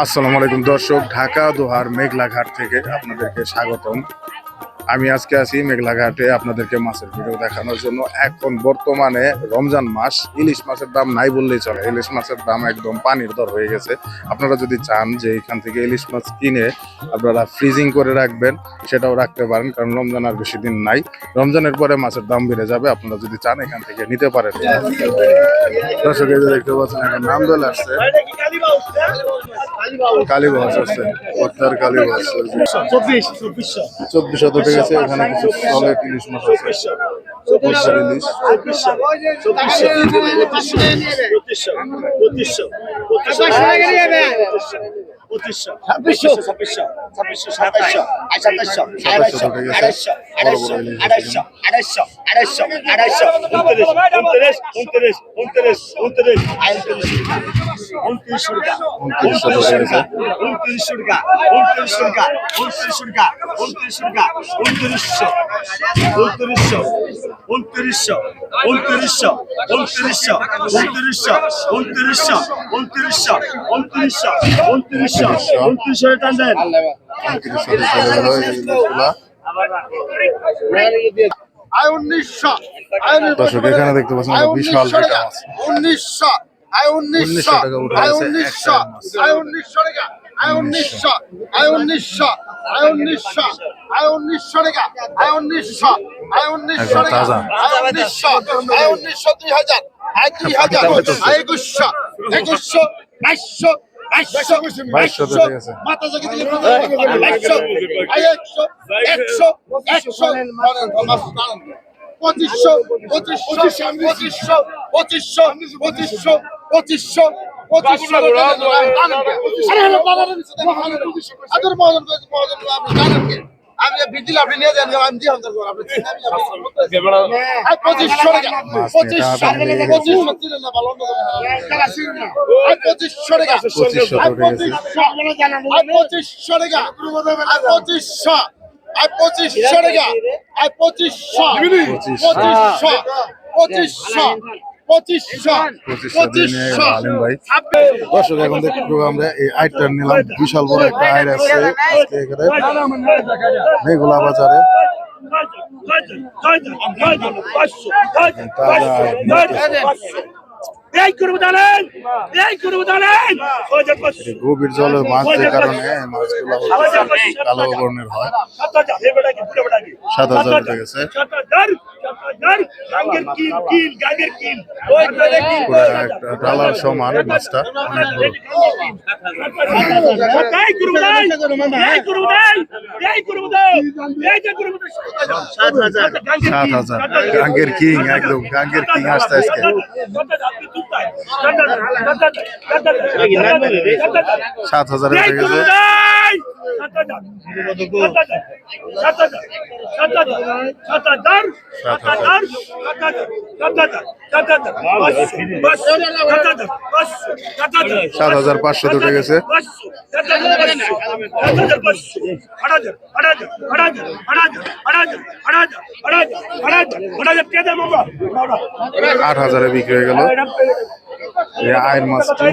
আসসালামু আলাইকুম দর্শক, ঢাকা দোহার মেঘলাঘাট থেকে আপনাদেরকে স্বাগতম। আমি আজকে আছি মেঘলাঘাটে আপনাদেরকে মাছের ভিডিও দেখানোর জন্য। এখন বর্তমানে রমজান মাস, ইলিশ মাছের দাম নাই বললেই চলে। ইলিশ মাছের দাম একদম পানির দর হয়ে গেছে। আপনারা যদি চান যে এখান থেকে ইলিশ মাছ কিনে আপনারা ফ্রিজিং করে রাখবেন, সেটাও রাখতে পারেন, কারণ রমজান আর বেশি দিন নাই। রমজানের পরে মাছের দাম বেড়ে যাবে। আপনারা যদি চান এখান থেকে নিতে পারেন। দর্শক এই যে দেখতে পাচ্ছেন, এখন নাম চলে আসছে, কালীবাস আছে, পদ্মার কালীবাস 2400 উঠে গেছে। এখানে কিছু সলেট ইলিশ মাছ আছে, পদ্মার ইলিশ 1900। দর্শক এখানে দেখতে পাচ্ছেন বিশাল একটা মাছ, 1900 টাকা উঠে গেছে। 1900 টাকা, 1900 টাকা, 1900 টাকা, 2000, 2100, 2200 মাথা জায়গা থেকে 100, 2500, আমি বিদিল আপনি নিয়ে যান, আমি দিয়ে হাজার আপনি 2500 টাকা, 2500 ছিলেন না ভালো 2500 টাকা, 2500 টাকা, 2500 টাকা, 2500। এখন দেখবো আমরা এই আইটা নিলাম, বিশাল বড় একটা আইর আছে মেঘলা বাজারে। গভীর জলের মাছ, যে কারণে মাছগুলো কালো বর্ণের হয়। 7000 উঠে গেছে। ডালার সমান মাছটা, অনেক বড়। 7000 গাঙ্গের কিং, একদম গাঙ্গের কিং আসতে আজকে। 7000 উঠে গেছে। 7500 উঠে গেছে। 8000 বিক্রি হয়ে গেল এই আয়ের মাছটি।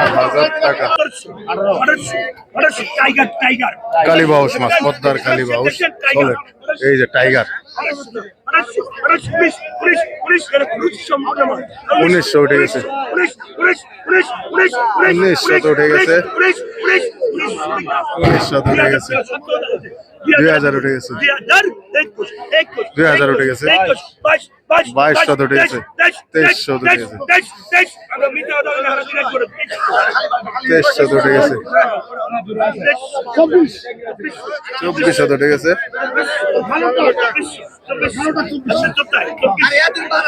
8000 টাকা। কালীবাউস মাছ, পদ্মার কালীবাউস সলেট, এই যে টাইগার 1900 উঠে গেছে। 1900 উঠে গেছে। 1900 উঠে গেছে। 2000 উঠে গেছে। 2000 উঠে গেছে। 2200 উঠে গেছে। 2300 উঠে গেছে। 2300 উঠে গেছে। 2400 উঠে গেছে।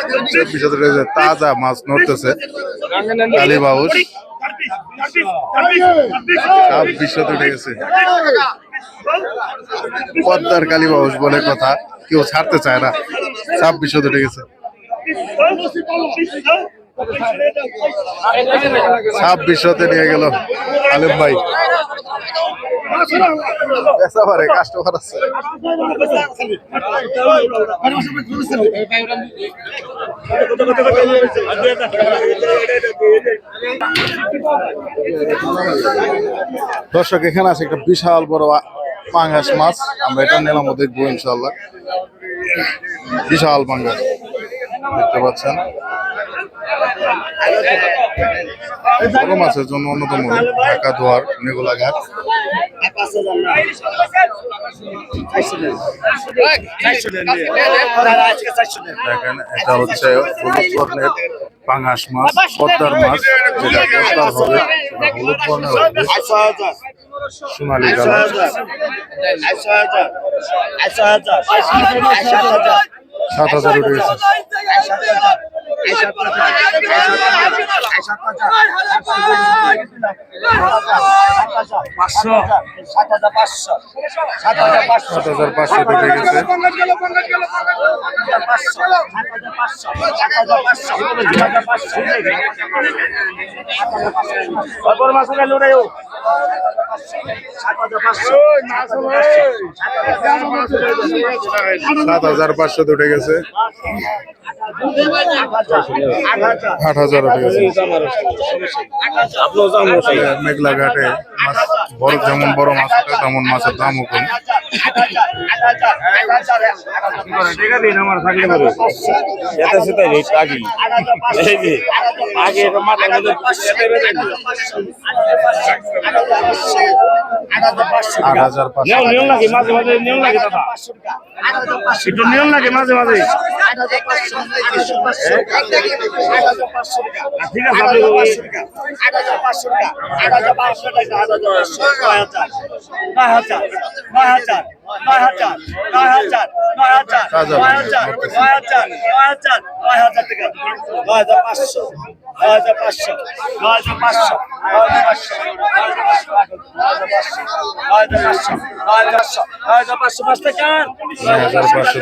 2400 উঠে গেছে। তাজা মাছ নড়তেছে কালীবাউস। 2600 উঠে গেছে। পদ্মার কালীবাউস বলে কথা, কেউ ছাড়তে চায় না। 2600 উঠে গেছে। 2600-তে নিয়ে গেল আলিম ভাই। এসবারে কাস্টমার আছে। দর্শক এখানে আছে একটা বিশাল বড় পাঙ্গাস মাছ, আমরা এটা নিলাম দেখবো ইনশাল্লাহ। বিশাল পাঙ্গাস দেখতে পাচ্ছেন, বড় মাছের জন্য অন্যতম ঢাকা দোয়ার মেঘলা ঘাট। দেখেন এটা হচ্ছে হলুদ বর্ণের পাঙ্গাস মাছ, পদ্মার মাছ, যেটা পদ্মার হবে সেটা হলুদ বর্ণের হবে, সোনালী কালার। 7,000 উঠে গেছে। পাঁচশো 7,500 উঠে গেছে। সাত হাজার 500 উঠে গেছে। 8,000 উঠে গেছে। মেঘলা ঘাটে মাছ বড়, যেমন বড় মাছ ওঠে তেমন মাছের দামও কম। নিয়ম লাগে মাঝে মাঝে, নিয়ম লাগে দাদা, একটু নিয়ম লাগে মাঝে মাঝে। ঠিক আছে,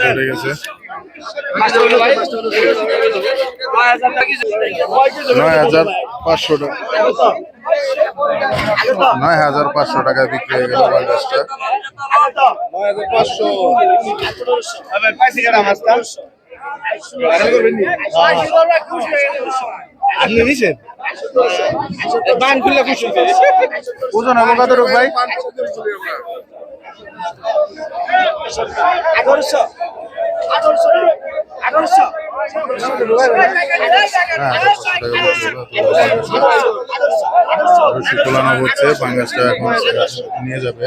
উঠে গেছে। 9,500 টাকা, 9,500 টাকায় বিক্রি হয়ে গেল বাংলাদেশটা। 9,500। ওজন হবে কত রূপ ভাই? 1800। রশি তোলানো হচ্ছে, পাঙ্গাসটা এখন নিয়ে যাবে।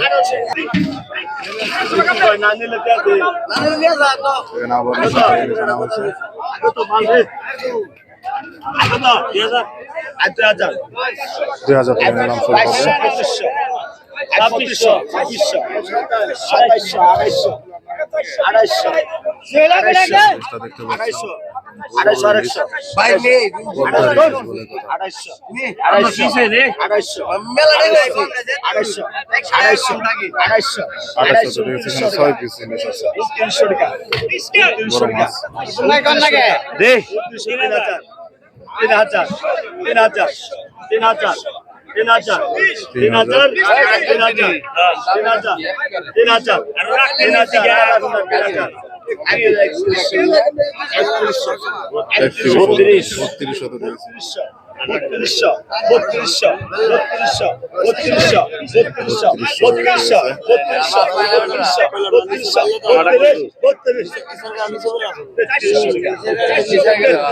আবার হচ্ছে 2,000 টাকা নিলাম শুরু হবে।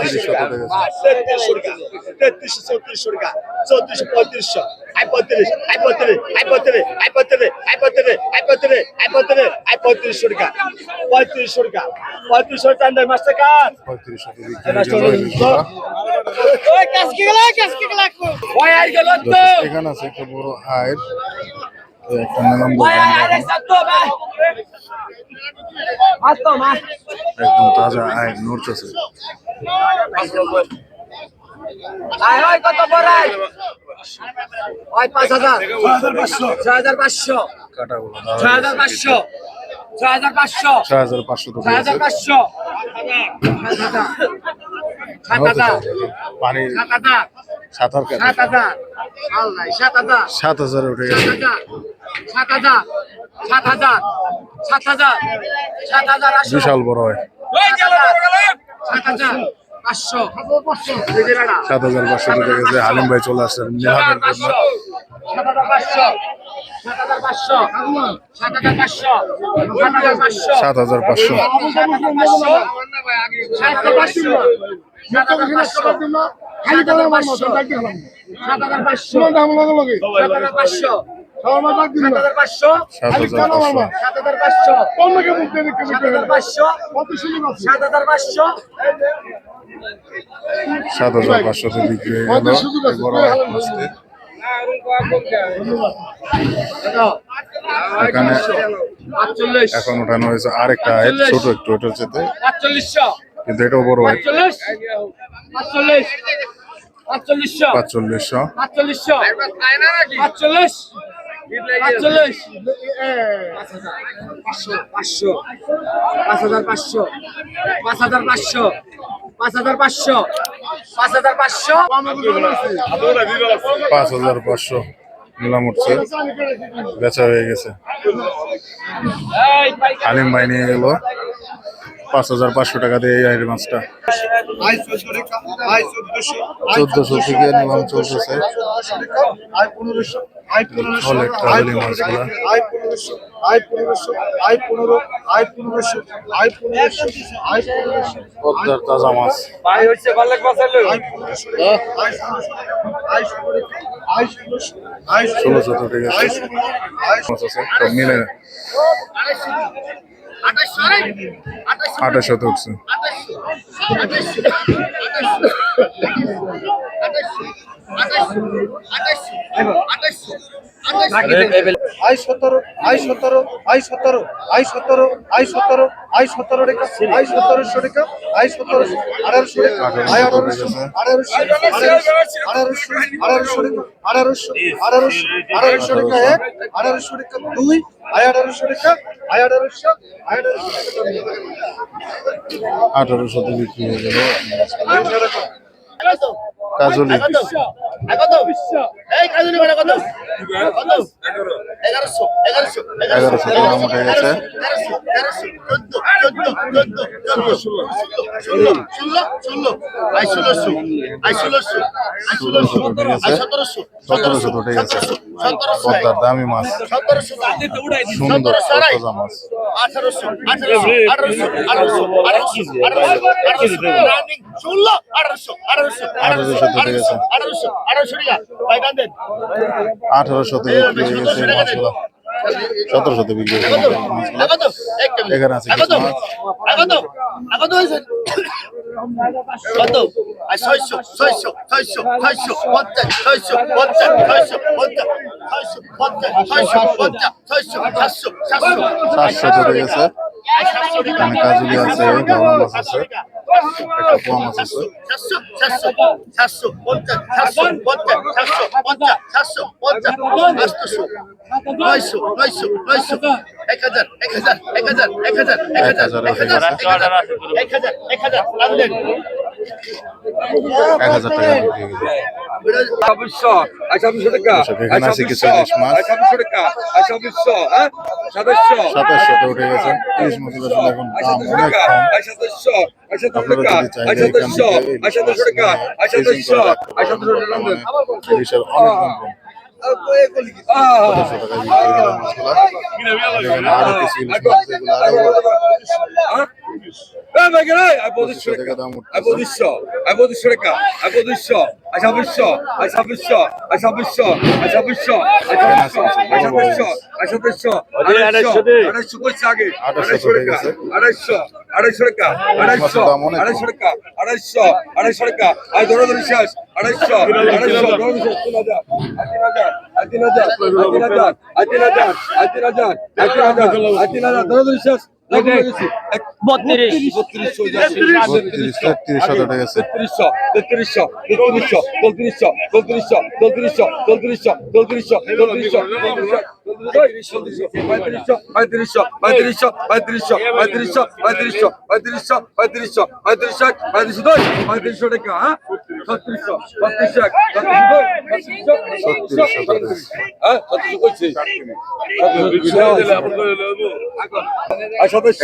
2,500 দেখতে পাচ্ছি। এখানে আছে একটা বড় আয়ের, একটা নিলাম একদম তাজা আয়ের নড়ছে। কত বড় 5,000, 6,500, কাটাগুলো 6,500, 6,500, 6,500 টাকা। 6,500, 7,000, পানি 7,000 সাঁতার কাটে 7,000 আল্লাহ 7,000 7,000 উঠে গেছে 7,000 7,000 7,000 7,000 বিশাল বড় হয় 7,000 500 7,500 উঠে গেছে হালিম ভাই চলে আসছেন নিলামের জন্য 7,500 বিক্রি হয়ে গেল এই বড় মাছটি। এখানে এখন উঠানো হয়েছে আরেকটা হাইট ছোট একটু এটা হচ্ছে কিন্তু এটাও বড় হাইট 4,500 5,500 নিলাম উঠছে বেচা হয়ে গেছে হালিম ভাই নিয়ে গেল 5,500 টাকা দিয়ে এই মাছটা 1400 থেকে নিলাম চলতেছে অনেক ট্রাভেলিং মাছগুলা পদ্মার তাজা মাছ 1600 উঠে গেছে মাছ আছে সব মিলে 2800 উঠছে আঠারোশো বিক্রি হয়ে গেল কাজলি 1100 টাকা উঠে গেছে 1700 উঠে গেছে পদ্মার দামি মাছ সুন্দর তাজা মাছ 1800 বিক্রি হয়ে গেছে মাছগুলো 1700 বিক্রি হয়ে গেছে মাছগুলো এখানে আছে কিছু মাছ সাতশো চলে গেছে এখানে কাজুলি আছে গাওয়া মাছ আছে একটা পোয়া মাছ আছে 1000 টাকা বিক্রি হয়ে গেছে এখানে আছে কিছু ইলিশ মাছ 2700 উঠে গেছে ইলিশ মাছের আসলে এখন দাম অনেক কম আপনারা যদি চাইলে এখান থেকে ইলিশের অনেক দাম কম 1700 টাকা বিক্রি হয়ে গেল মাছগুলা এখানে আরো কিছু ইলিশ মাছ যেগুলো আরো 2500 টাকা দাম উঠছে 3500 টাকা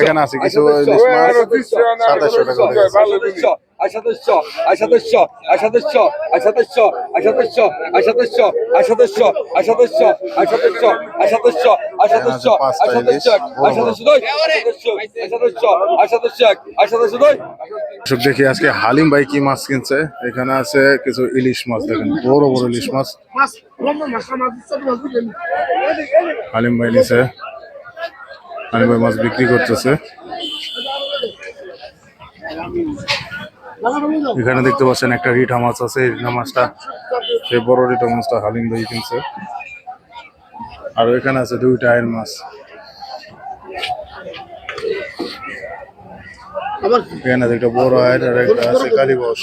এখানে আছে কিছু ইলিশ মাছ 2700 টাকা করে আছে। দর্শক দেখি আজকে হালিম ভাই কি মাছ কিনছে। এখানে আছে কিছু ইলিশ মাছ, দেখেন বড় বড় ইলিশ মাছ হালিম ভাই নিছে। হালিম ভাই মাছ বিক্রি করতেছে। এখানে দেখতে পাচ্ছেন একটা রিঠা মাছ আছে। এই রিঠা মাছটা, সেই বড় রিঠা মাছটা হালিম ভাই কিনছে। আর এখানে আছে দুইটা আয়ের মাছ। এখানে একটা বড় আয়ের আর একটা আছে কালীবস।